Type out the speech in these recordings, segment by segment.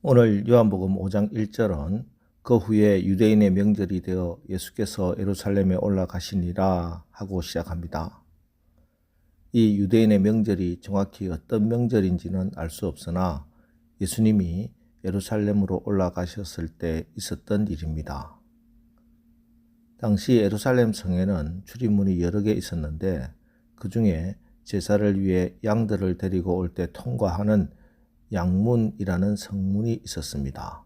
오늘 요한복음 5장 1절은 그 후에 유대인의 명절이 되어 예수께서 예루살렘에 올라가시니라 하고 시작합니다. 이 유대인의 명절이 정확히 어떤 명절인지는 알 수 없으나 예수님이 예루살렘으로 올라가셨을 때 있었던 일입니다. 당시 예루살렘 성에는 출입문이 여러 개 있었는데 그 중에 제사를 위해 양들을 데리고 올 때 통과하는 양문이라는 성문이 있었습니다.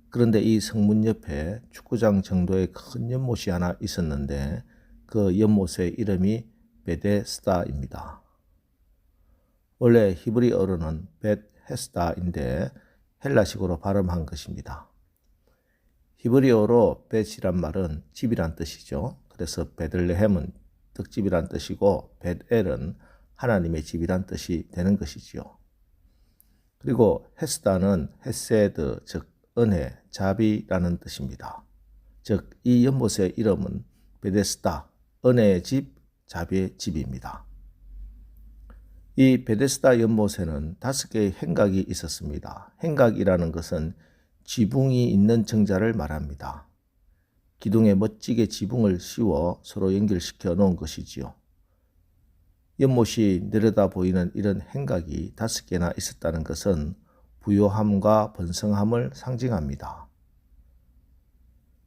그런데 이 성문 옆에 축구장 정도의 큰 연못이 하나 있었는데 그 연못의 이름이 베데스다입니다. 원래 히브리어로는 벳헤스다인데 헬라식으로 발음한 것입니다. 히브리어로 벳이란 말은 집이란 뜻이죠. 그래서 베들레헴은 떡집이란 뜻이고 벳엘은 하나님의 집이란 뜻이 되는 것이지요. 그리고 헤스다는 헤세드, 즉 은혜, 자비라는 뜻입니다. 즉 이 연못의 이름은 베데스다, 은혜의 집, 자비의 집입니다. 이 베데스다 연못에는 5개의 행각이 있었습니다. 행각이라는 것은 지붕이 있는 정자를 말합니다. 기둥에 멋지게 지붕을 씌워 서로 연결시켜 놓은 것이지요. 연못이 내려다 보이는 이런 행각이 5개나 있었다는 것은 부요함과 번성함을 상징합니다.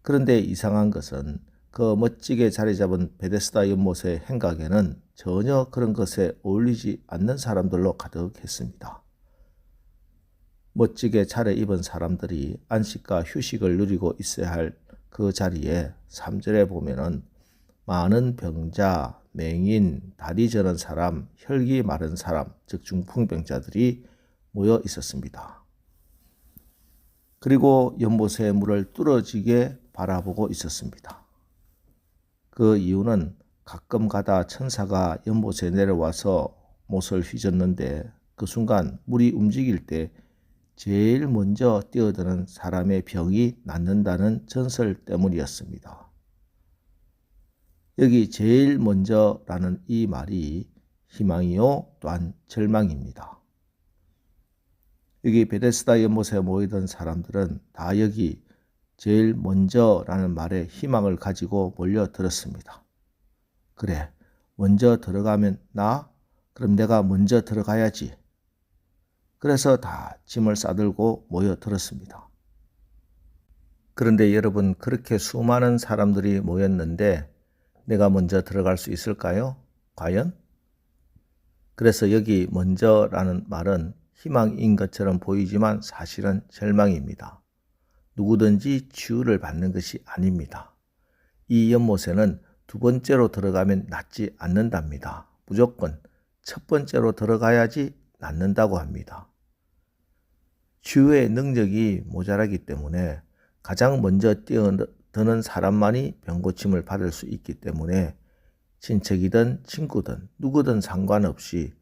그런데 이상한 것은 그 멋지게 자리 잡은 베데스다 연못의 행각에는 전혀 그런 것에 어울리지 않는 사람들로 가득했습니다. 멋지게 차려입은 사람들이 안식과 휴식을 누리고 있어야 할 그 자리에 3절에 보면은 많은 병자, 맹인, 다리 저는 사람, 혈기 마른 사람, 즉 중풍병자들이 모여 있었습니다. 그리고 연못의 물을 뚫어지게 바라보고 있었습니다. 그 이유는 가끔 가다 천사가 연못에 내려와서 못을 휘젓는데 그 순간 물이 움직일 때 제일 먼저 뛰어드는 사람의 병이 낫는다는 전설 때문이었습니다. 여기 제일 먼저라는 이 말이 희망이요 또한 절망입니다. 여기 베데스다 연못에 모이던 사람들은 다 여기 제일 먼저라는 말에 희망을 가지고 몰려들었습니다. 그래, 먼저 들어가면 그럼 내가 먼저 들어가야지. 그래서 다 짐을 싸들고 모여들었습니다. 그런데 여러분, 그렇게 수많은 사람들이 모였는데 내가 먼저 들어갈 수 있을까요? 과연? 그래서 여기 먼저라는 말은 희망인 것처럼 보이지만 사실은 절망입니다. 누구든지 치유를 받는 것이 아닙니다. 이 연못에는 2번째로 들어가면 낫지 않는답니다. 무조건 첫 번째로 들어가야지 낫는다고 합니다. 치유의 능력이 모자라기 때문에 가장 먼저 뛰어드는 사람만이 병고침을 받을 수 있기 때문에 친척이든 친구든 누구든 상관없이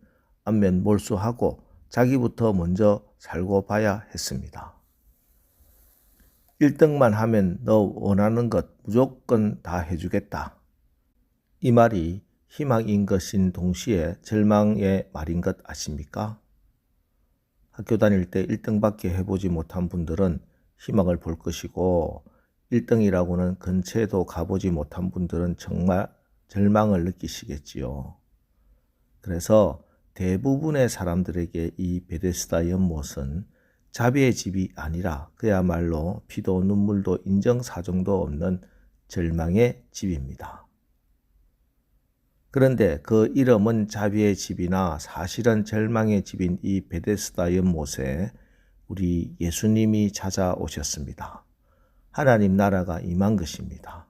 안면 몰수하고 자기부터 먼저 살고 봐야 했습니다. 1등만 하면 너 원하는 것 무조건 다 해주겠다. 이 말이 희망인 것인 동시에 절망의 말인 것 아십니까? 학교 다닐 때 1등밖에 해보지 못한 분들은 희망을 볼 것이고 1등이라고는 근처에도 가보지 못한 분들은 정말 절망을 느끼시겠지요. 그래서 대부분의 사람들에게 이 베데스다 연못은 자비의 집이 아니라 그야말로 피도 눈물도 인정사정도 없는 절망의 집입니다. 그런데 그 이름은 자비의 집이나 사실은 절망의 집인 이 베데스다 연못에 우리 예수님이 찾아오셨습니다. 하나님 나라가 임한 것입니다.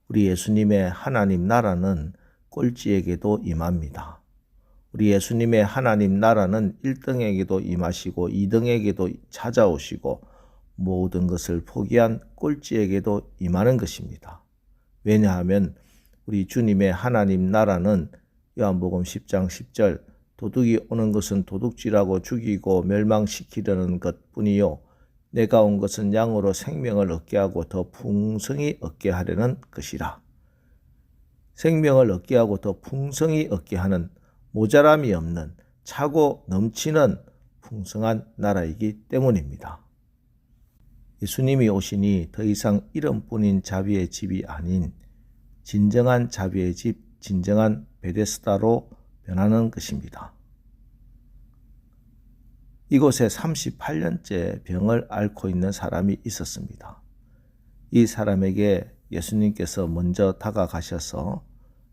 우리 예수님의 하나님 나라는 꼴찌에게도 임합니다. 우리 예수님의 하나님 나라는 1등에게도 임하시고 2등에게도 찾아오시고 모든 것을 포기한 꼴찌에게도 임하는 것입니다. 왜냐하면 우리 주님의 하나님 나라는 요한복음 10장 10절 도둑이 오는 것은 도둑질하고 죽이고 멸망시키려는 것뿐이요 내가 온 것은 양으로 생명을 얻게 하고 더 풍성히 얻게 하려는 것이라. 생명을 얻게 하고 더 풍성히 얻게 하는 모자람이 없는 차고 넘치는 풍성한 나라이기 때문입니다. 예수님이 오시니 더 이상 이름뿐인 자비의 집이 아닌 진정한 자비의 집, 진정한 베데스다로 변하는 것입니다. 이곳에 38년째 병을 앓고 있는 사람이 있었습니다. 이 사람에게 예수님께서 먼저 다가가셔서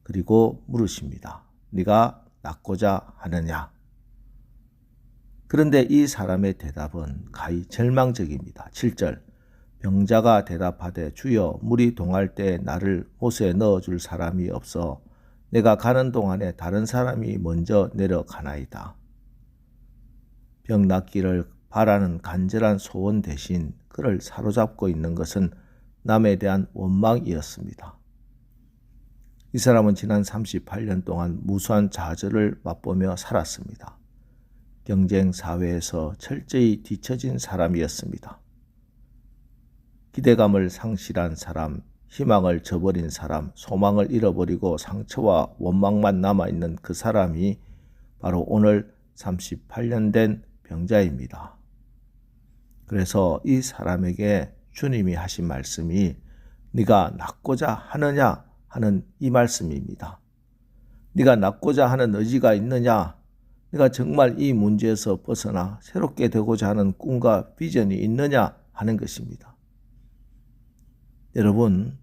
그리고 물으십니다. 네가 낫고자 하느냐? 그런데 이 사람의 대답은 가히 절망적입니다. 7절 병자가 대답하되 주여 물이 동할 때 나를 못에 넣어줄 사람이 없어 내가 가는 동안에 다른 사람이 먼저 내려가나이다. 병 낫기를 바라는 간절한 소원 대신 그를 사로잡고 있는 것은 남에 대한 원망이었습니다. 이 사람은 지난 38년 동안 무수한 좌절을 맛보며 살았습니다. 경쟁 사회에서 철저히 뒤처진 사람이었습니다. 기대감을 상실한 사람, 희망을 저버린 사람, 소망을 잃어버리고 상처와 원망만 남아있는 그 사람이 바로 오늘 38년 된 병자입니다. 그래서 이 사람에게 주님이 하신 말씀이 네가 낫고자 하느냐 하는 이 말씀입니다. 네가 낫고자 하는 의지가 있느냐? 네가 정말 이 문제에서 벗어나 새롭게 되고자 하는 꿈과 비전이 있느냐 하는 것입니다. 여러분,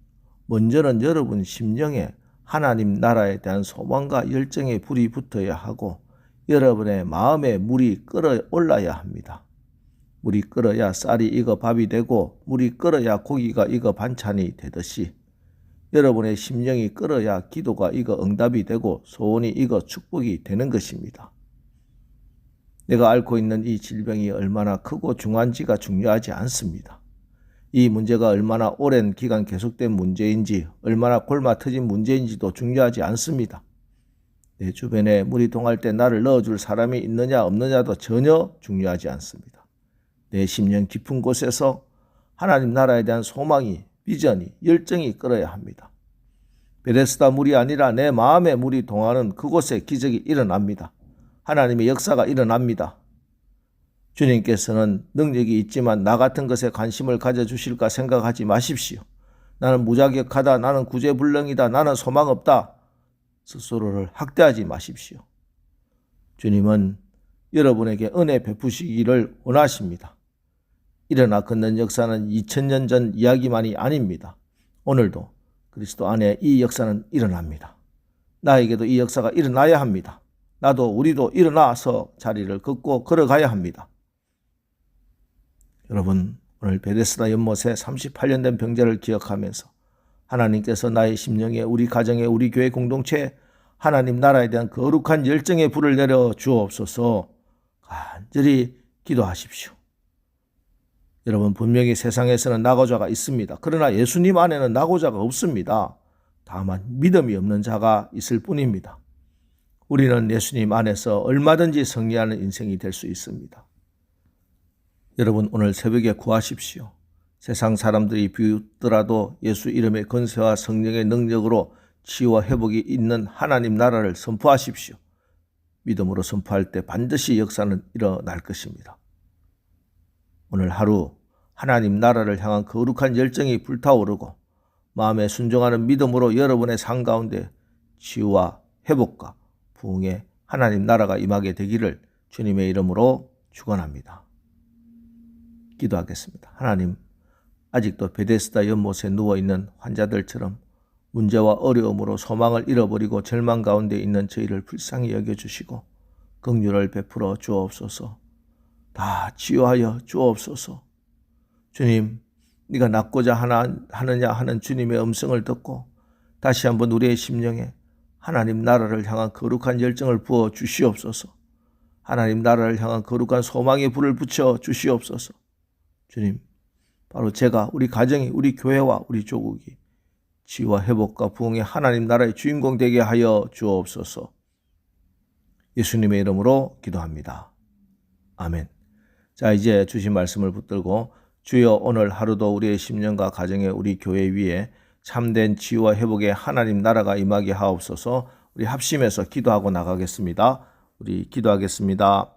먼저는 여러분 심령에 하나님 나라에 대한 소망과 열정의 불이 붙어야 하고 여러분의 마음에 물이 끓어올라야 합니다. 물이 끓어야 쌀이 익어 밥이 되고 물이 끓어야 고기가 익어 반찬이 되듯이 여러분의 심령이 끓어야 기도가 익어 응답이 되고 소원이 익어 축복이 되는 것입니다. 내가 앓고 있는 이 질병이 얼마나 크고 중한지가 중요하지 않습니다. 이 문제가 얼마나 오랜 기간 계속된 문제인지 얼마나 골마 터진 문제인지도 중요하지 않습니다. 내 주변에 물이 동할 때 나를 넣어줄 사람이 있느냐 없느냐도 전혀 중요하지 않습니다. 내 심령 깊은 곳에서 하나님 나라에 대한 소망이, 비전이, 열정이 끓어야 합니다. 베데스다 물이 아니라 내 마음에 물이 동하는 그곳에 기적이 일어납니다. 하나님의 역사가 일어납니다. 주님께서는 능력이 있지만 나 같은 것에 관심을 가져주실까 생각하지 마십시오. 나는 무자격하다, 나는 구제불능이다, 나는 소망 없다. 스스로를 학대하지 마십시오. 주님은 여러분에게 은혜 베푸시기를 원하십니다. 일어나 걷는 역사는 2000년 전 이야기만이 아닙니다. 오늘도 그리스도 안에 이 역사는 일어납니다. 나에게도 이 역사가 일어나야 합니다. 나도 우리도 일어나서 자리를 걷고 걸어가야 합니다. 여러분, 오늘 베데스다 연못에 38년 된 병자를 기억하면서 하나님께서 나의 심령에, 우리 가정에, 우리 교회 공동체에 하나님 나라에 대한 거룩한 열정의 불을 내려 주옵소서. 간절히 기도하십시오. 여러분, 분명히 세상에서는 낙오자가 있습니다. 그러나 예수님 안에는 낙오자가 없습니다. 다만 믿음이 없는 자가 있을 뿐입니다. 우리는 예수님 안에서 얼마든지 승리하는 인생이 될 수 있습니다. 여러분, 오늘 새벽에 구하십시오. 세상 사람들이 비웃더라도 예수 이름의 권세와 성령의 능력으로 치유와 회복이 있는 하나님 나라를 선포하십시오. 믿음으로 선포할 때 반드시 역사는 일어날 것입니다. 오늘 하루 하나님 나라를 향한 거룩한 열정이 불타오르고 마음에 순종하는 믿음으로 여러분의 삶 가운데 치유와 회복과 부흥의 하나님 나라가 임하게 되기를 주님의 이름으로 축원합니다. 기도하겠습니다. 하나님, 아직도 베데스다 연못에 누워있는 환자들처럼 문제와 어려움으로 소망을 잃어버리고 절망 가운데 있는 저희를 불쌍히 여겨주시고 긍휼을 베풀어 주옵소서. 다 치유하여 주옵소서. 주님, 네가 낫고자 하느냐 하는 주님의 음성을 듣고 다시 한번 우리의 심령에 하나님 나라를 향한 거룩한 열정을 부어 주시옵소서. 하나님 나라를 향한 거룩한 소망의 불을 붙여 주시옵소서. 주님, 바로 제가, 우리 가정이, 우리 교회와 우리 조국이 치유와 회복과 부흥의 하나님 나라의 주인공 되게 하여 주옵소서. 예수님의 이름으로 기도합니다. 아멘. 자, 이제 주신 말씀을 붙들고 주여 오늘 하루도 우리의 심령과 가정에 우리 교회 위에 참된 치유와 회복의 하나님 나라가 임하게 하옵소서. 우리 합심해서 기도하고 나가겠습니다. 우리 기도하겠습니다.